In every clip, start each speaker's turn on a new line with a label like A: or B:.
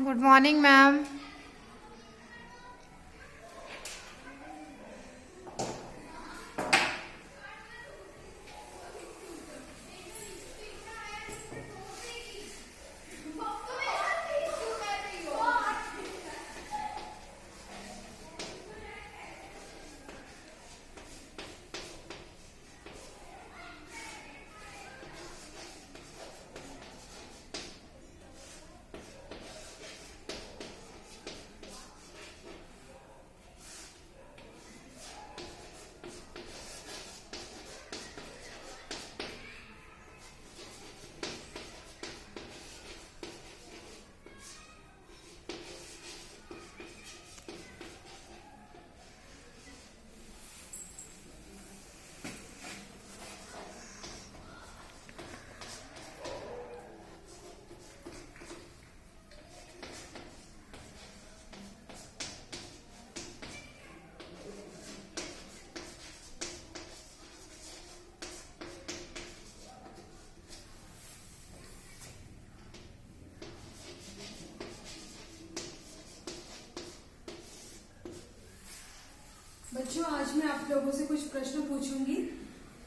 A: Good morning ma'am.
B: बच्चों, आज मैं आप लोगों से कुछ प्रश्न पूछूंगी।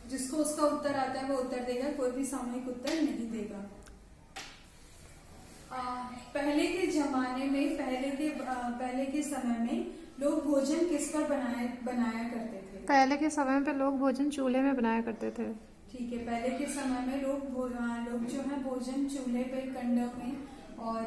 B: जिसको उसका उत्तर आता है वो उत्तर देगा, कोई भी सामूहिक उत्तर नहीं देगा। पहले के जमाने में पहले के समय में लोग भोजन किस पर बनाया करते थे?
A: पहले के समय पे लोग भोजन चूल्हे में बनाया करते थे।
B: ठीक है, पहले के समय में लोग जो है भोजन चूल्हे पे, कंडों में और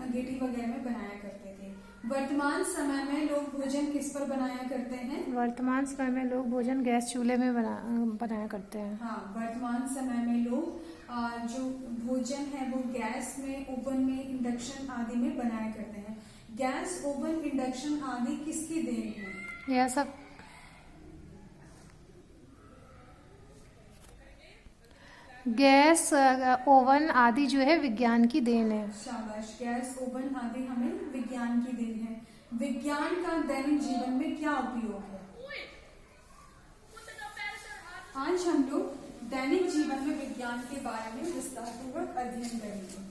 B: अंगीठी वगैरह में बनाया करते थे। वर्तमान समय में लोग भोजन किस पर बनाया करते हैं?
A: वर्तमान समय में लोग भोजन गैस चूल्हे में बनाया करते हैं।
B: हाँ, वर्तमान समय में लोग जो भोजन है वो गैस में, ओवन में, इंडक्शन आदि में बनाया करते हैं। गैस, ओवन, इंडक्शन आदि किसकी देन है?
A: यह सब गैस ओवन आदि जो है विज्ञान की देन है।
B: शाबाश, गैस, ओवन आदि हमें विज्ञान की देन है। विज्ञान का दैनिक जीवन में क्या उपयोग है? आज हम लोग दैनिक जीवन में विज्ञान के बारे में विस्तारपूर्वक अध्ययन करेंगे।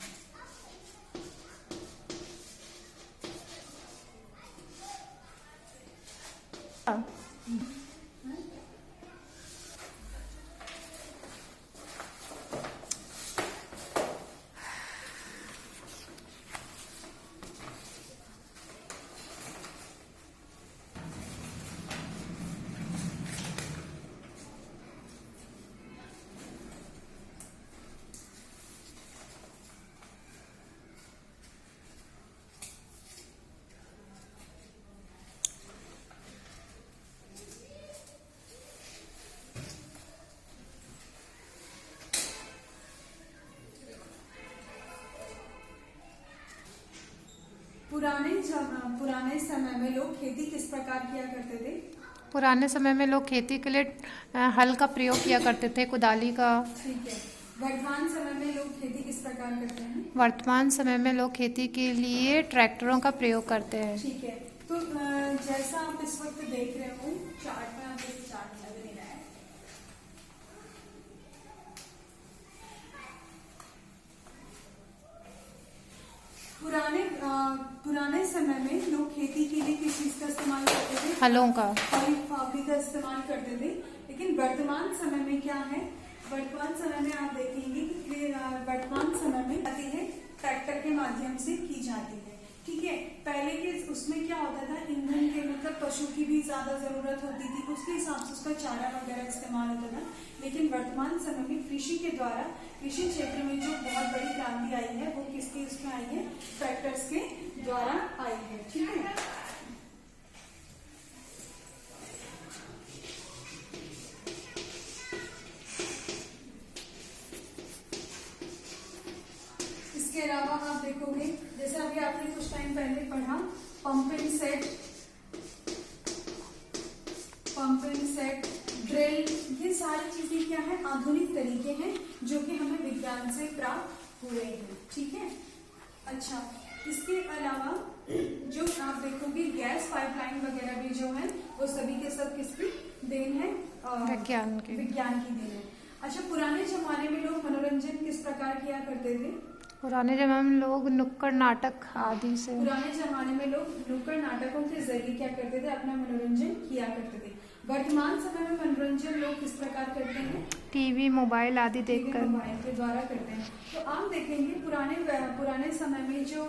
B: पुराने समय में लोग खेती किस प्रकार किया करते थे?
A: पुराने समय में लोग खेती के लिए हल का प्रयोग किया करते थे, कुदाली का।
B: ठीक है। वर्तमान समय में लोग खेती किस प्रकार करते हैं?
A: वर्तमान समय में लोग खेती के लिए ट्रैक्टरों का प्रयोग करते हैं।
B: ठीक है। तो जैसा आप इस वक्त देख रहे हो चार्ट में, आप एक चार्ट लग नहीं रहा है। पुराने समय में लोग खेती के लिए किस चीज का इस्तेमाल करते थे?
A: हलों का।
B: फावड़ी का इस्तेमाल करते थे। लेकिन वर्तमान समय में क्या है? वर्तमान समय में आप देखेंगे कि वर्तमान समय में आती है ट्रैक्टर के माध्यम से की जाती है। ठीक है। पहले के उसमें क्या होता था, ईंधन के मतलब पशु की भी ज्यादा जरूरत होती थी, उसके हिसाब से उसका चारा वगैरह इस्तेमाल होता था। लेकिन वर्तमान समय में कृषि के द्वारा, कृषि क्षेत्र में जो बहुत बड़ी क्रांति आई है वो किसके उसमें आई है? ट्रैक्टर्स के द्वारा आई है। ठीक है। इसके अलावा आप देखोगे, जैसे अभी आपने कुछ टाइम पहले पढ़ा, पंप एंड सेट, ड्रिल, ये सारी चीजें क्या है? आधुनिक तरीके हैं जो कि हमें विज्ञान से प्राप्त हुए हैं। ठीक है। अच्छा, इसके अलावा जो आप देखोगे गैस पाइपलाइन वगैरह भी जो है वो सभी के सब किसकी देन है? विज्ञान की देन है। अच्छा, पुराने जमाने में लोग मनोरंजन किस प्रकार किया करते थे?
A: पुराने जमाने में लोग नुक्कड़ नाटक आदि से
B: पुराने जमाने में लोग नुक्कड़ नाटकों के जरिए क्या करते थे, अपना मनोरंजन किया करते थे। वर्तमान समय में मनोरंजन लोग किस प्रकार करते हैं,
A: टीवी मोबाइल आदि
B: टीवी
A: देखकर।
B: मोबाइल के द्वारा करते हैं। तो आप देखेंगे पुराने समय में जो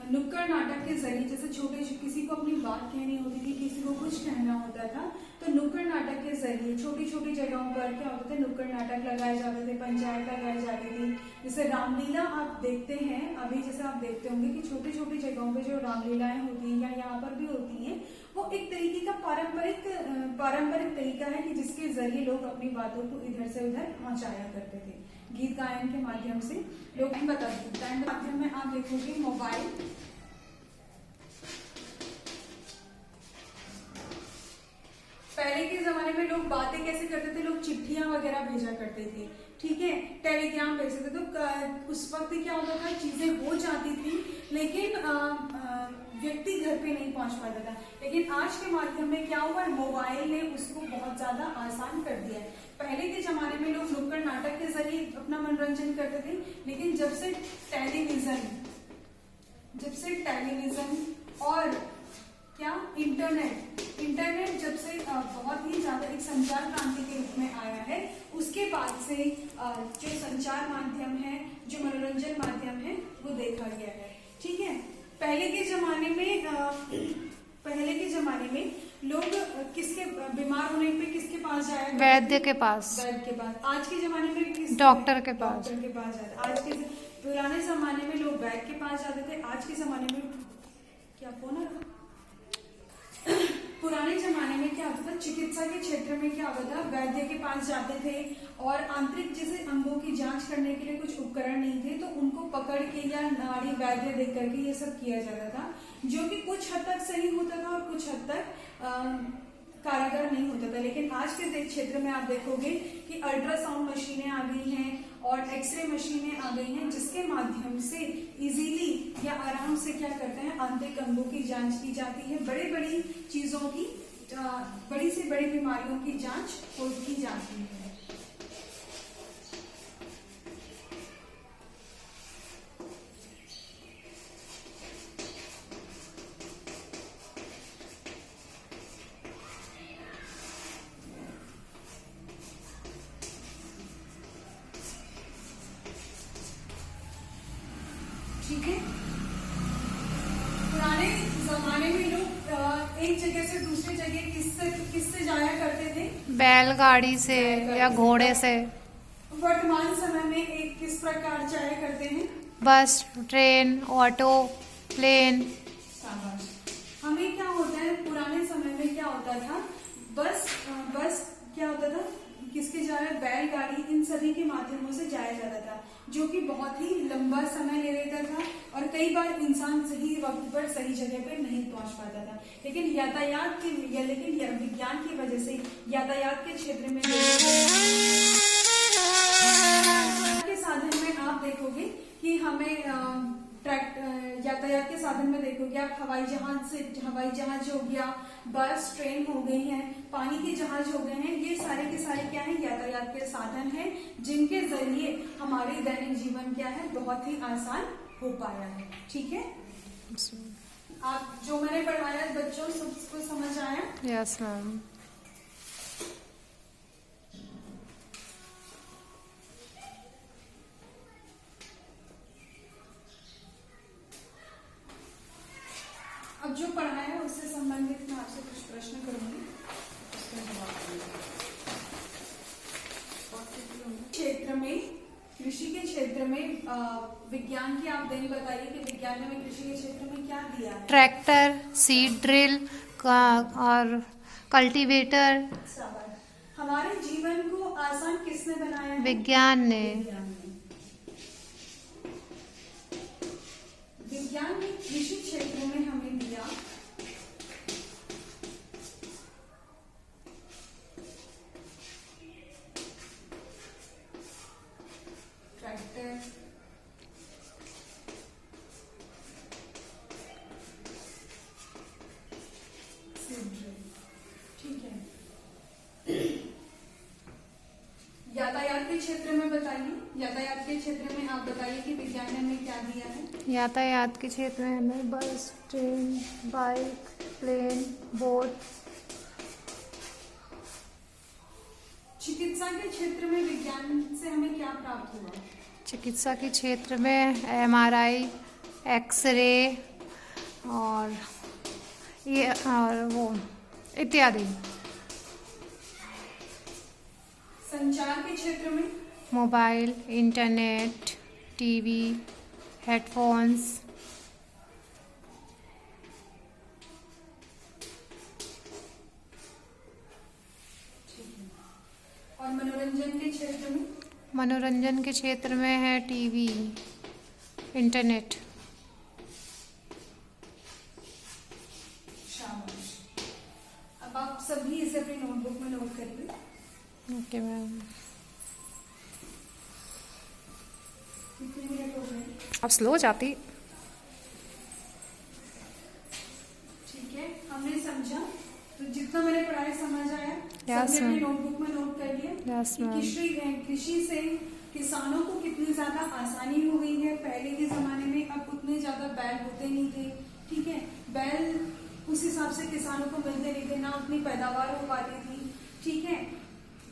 B: नुक्कड़ नाटक के जरिए, जैसे छोटे किसी को अपनी बात कहनी होती थी, किसी को कुछ कहना होता था, तो नुक्कड़ नाटक के जरिए छोटी छोटी जगहों पर क्या होते थे, नुक्कड़ नाटक लगाए जाते थे, पंचायत लगाई जाती थी। जैसे रामलीला आप देखते हैं, अभी जैसे आप देखते होंगे कि छोटी छोटी जगहों पे जो रामलीलाएं होती हैं या यहाँ पर भी होती हैं, वो एक तरीके का पारंपरिक तरीका है कि जिसके जरिए लोग अपनी बातों को इधर से उधर पहुंचाया करते थे, गीत गायन के माध्यम से लोग बता गीत गायन के माध्यम में आप देखोगे मोबाइल, पहले के जमाने में लोग बातें कैसे करते थे, लोग चिट्ठियां वगैरह भेजा करते थे, ठीक है, टेलीग्राम भेजते थे। तो उस वक्त क्या होता था, चीजें हो जाती थी लेकिन व्यक्ति घर पे नहीं पहुंच पाता था। लेकिन आज के माध्यम में क्या हुआ, मोबाइल ने उसको बहुत ज्यादा आसान कर दिया है। पहले के जमाने में लोग नुक्कड़ नाटक के जरिए अपना मनोरंजन करते थे, लेकिन जब से टेलीविजन और क्या इंटरनेट जब से बहुत ही ज्यादा एक संचार क्रांति के रूप में आया है, उसके बाद से जो संचार माध्यम है, जो मनोरंजन माध्यम है, वो देखा गया है, ठीक है। पहले के जमाने में लोग किसके बीमार होने पे किसके पास जाया,
A: वैद्य के पास।
B: आज के जमाने में
A: डॉक्टर के पास
B: जाते। आज के पुराने जमाने में लोग वैद्य के पास जाते थे, आज के जमाने में क्या फोन है, पुराने जमाने में क्या होता था, चिकित्सा के क्षेत्र में क्या होता था, वैद्य के पास जाते थे और आंतरिक जैसे अंगों की जांच करने के लिए कुछ उपकरण नहीं थे, तो उनको पकड़ के या नाड़ी वैद्य देख करके ये सब किया जाता था, जो कि कुछ हद तक सही होता था और कुछ हद तक कारागार नहीं होता था। लेकिन आज के क्षेत्र में आप देखोगे कि अल्ट्रासाउंड मशीनें आ गई हैं और एक्सरे मशीनें आ गई हैं, जिसके माध्यम से इजीली या आराम से क्या करते हैं, आंतरिक अंगों की जांच की जाती है, बड़ी चीजों की, बड़ी से बड़ी बीमारियों की जांच की जाती है। ठीक है, पुराने जमाने में लोग एक जगह से दूसरी जगह किससे जाया करते थे,
A: बैलगाड़ी से या घोड़े से।
B: वर्तमान समय में एक किस प्रकार जाया करते हैं,
A: बस, ट्रेन, ऑटो, प्लेन।
B: शाबाश। हमें क्या होता है, पुराने समय में क्या होता था, बस क्या होता था, किसके जा रहे, बैलगाड़ी, इन सभी के माध्यमों से जाया जाता था, जो कि बहुत ही लंबा समय ले लेता था और कई बार इंसान सही वक्त पर सही जगह पर नहीं पहुंच पाता था। लेकिन विज्ञान की वजह से यातायात के क्षेत्र में के साधन में आप देखोगे कि हमें यातायात के साधन में देखोगे आप, हवाई जहाज हो गया, बस, ट्रेन हो गई है, पानी के जहाज हो गए हैं, ये सारे के सारे क्या है, यातायात के साधन हैं, जिनके जरिए हमारे दैनिक जीवन क्या है, बहुत ही आसान हो पाया है, ठीक है। आप जो मैंने पढ़ाया बच्चों सबको समझ आया?
A: Yes ma'am.
B: अब जो पढ़ाया है उससे संबंधित मैं आपसे कुछ प्रश्न करूंगी, उसका जवाब दूंगी। क्षेत्र में, कृषि के क्षेत्र में विज्ञान की आप देन बताइए कि विज्ञान ने कृषि के क्षेत्र में क्या दिया है।
A: ट्रैक्टर, सीड ड्रिल और कल्टीवेटर।
B: हमारे जीवन को आसान किसने बनाया है,
A: विज्ञान ने।
B: विज्ञान ने कृषि क्षेत्र में हमें दिया ट्रैक्टर, ठीक है। यातायात के क्षेत्र में बताइए। यातायात के क्षेत्र में आप बताइए कि विज्ञान ने हमें क्या दिया है।
A: यातायात के क्षेत्र में हमें बस, ट्रेन, बाइक, प्लेन, बोट।
B: चिकित्सा के क्षेत्र में विज्ञान से हमें क्या प्राप्त हुआ।
A: चिकित्सा के क्षेत्र में MRI, एक्सरे और ये और वो इत्यादि।
B: संचार के क्षेत्र में
A: मोबाइल, इंटरनेट, टीवी, हेडफोन्स।
B: और मनोरंजन के क्षेत्र में
A: मनोरंजन के क्षेत्र में है टीवी, इंटरनेट।
B: शाबाश। अब आप सभी इसे अपनी नोटबुक में नोट करिए।
A: Okay ma'am.
B: कितने मिनट हो गए।
A: अब स्लो जाती।
B: ठीक है, हमने समझा तो जितना मैंने पढ़ाया समझ आया।
A: Yes,
B: सबने अपनी
A: ma'am.
B: नोटबुक में नोट कर लिया
A: Yes,
B: कि
A: ma'am.
B: कृषि से किसानों को कितनी ज्यादा आसानी हो गई है। पहले के जमाने में अब उतने ज्यादा बैल होते नहीं थे। ठीक है, बैल उस हिसाब से किसानों को मिलते नहीं थे, ना उतनी पैदावार हो पाती थी। ठीक है,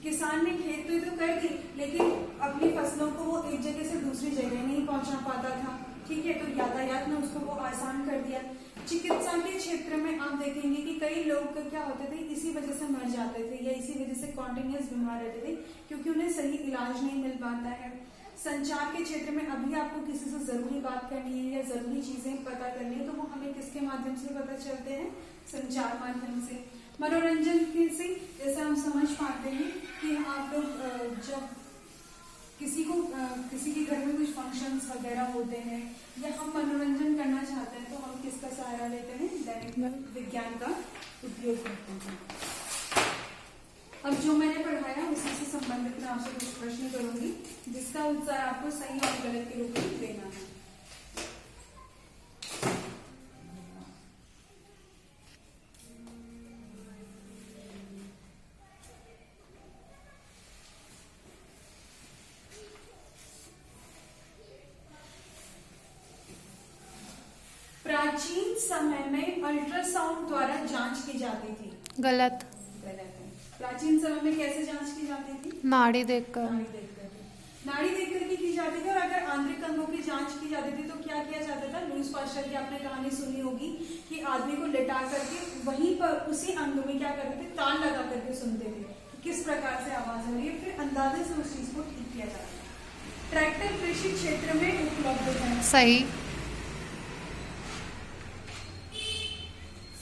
B: किसान ने खेत तो कर दी, लेकिन अपनी फसलों को वो एक जगह से दूसरी जगह नहीं पहुंचा पाता था। ठीक है, तो यातायात ने उसको वो आसान कर दिया। चिकित्सा के क्षेत्र में आप देखेंगे कि कई लोग क्या होते थे, इसी वजह से मर जाते थे या इसी वजह से कॉन्टिन्यूस बीमार रहते थे, क्योंकि उन्हें सही इलाज नहीं मिल पाता है। संचार के क्षेत्र में अभी आपको किसी से जरूरी बात करनी है या जरूरी चीजें पता करनी है, तो वो हमें किसके माध्यम से पता चलते हैं, संचार माध्यम से। मनोरंजन से जैसे हम समझ पाते हैं कि आप लोग जब किसी के घर में कुछ फंक्शंस वगैरह होते हैं या हम मनोरंजन करना चाहते हैं, तो हम किसका सहारा लेते हैं, दैनिक विज्ञान का उपयोग करते हैं। अब जो मैंने पढ़ाया उसी से संबंधित मैं आपसे कुछ प्रश्न करूंगी, जिसका उत्तर आपको सही और गलत के रूप में देना है। प्राचीन समय में अल्ट्रासाउंड द्वारा जांच की जाती थी।
A: गलत।
B: गलत है। प्राचीन समय में कैसे जांच की जाती थी,
A: नाड़ी देखकर।
B: नाड़ी देख करके की जाती थी। और अगर आंतरिक अंगों की जांच की जाती थी तो क्या किया जाता था, लुईस पास्चर की आपने कहानी सुनी होगी कि आदमी को लिटा करके वहीं पर उसी अंग में क्या करते थे, ताल लगा करके सुनते थे किस प्रकार से आवाज हो रही है, फिर अंदाजे से उस चीज को ठीक किया जाता है। ट्रैक्टर कृषि क्षेत्र में उपलब्ध है।
A: सही।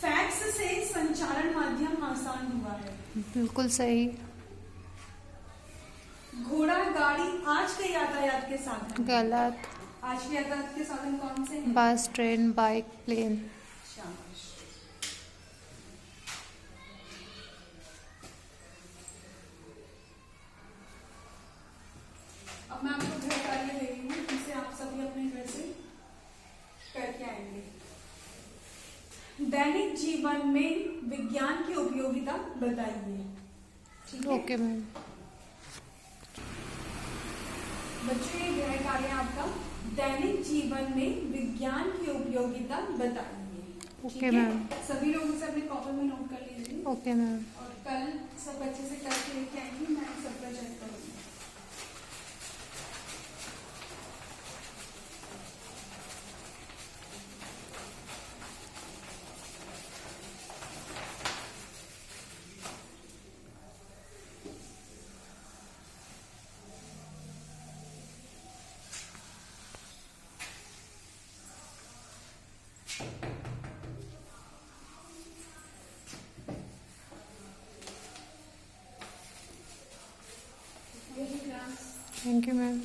B: फैक्स से संचारण माध्यम आसान हुआ है।
A: बिल्कुल सही।
B: घोड़ा गाड़ी आज के यातायात के साधन।
A: गलत।
B: आज के यातायात के साधन कौन से हैं?
A: बस, ट्रेन, बाइक, प्लेन।
B: शाबाश। अब मैं आपको घर कार्य दे रही हूँ, जिसे आप सभी अपने घर से करके आएंगे। दैनिक जीवन में विज्ञान की उपयोगिता बताइए। ठीक है
A: ओके मैम।
B: बच्चों, ये गृह कार्य आपका दैनिक जीवन में विज्ञान की उपयोगिता बताइए।
A: Okay ma'am.
B: सभी लोग इसे अपने कॉपी में नोट कर लीजिए
A: ओके मैम।
B: और कल सब अच्छे से करके लेके आएंगे, मैं सबका चेक करूंगी।
A: Thank you ma'am.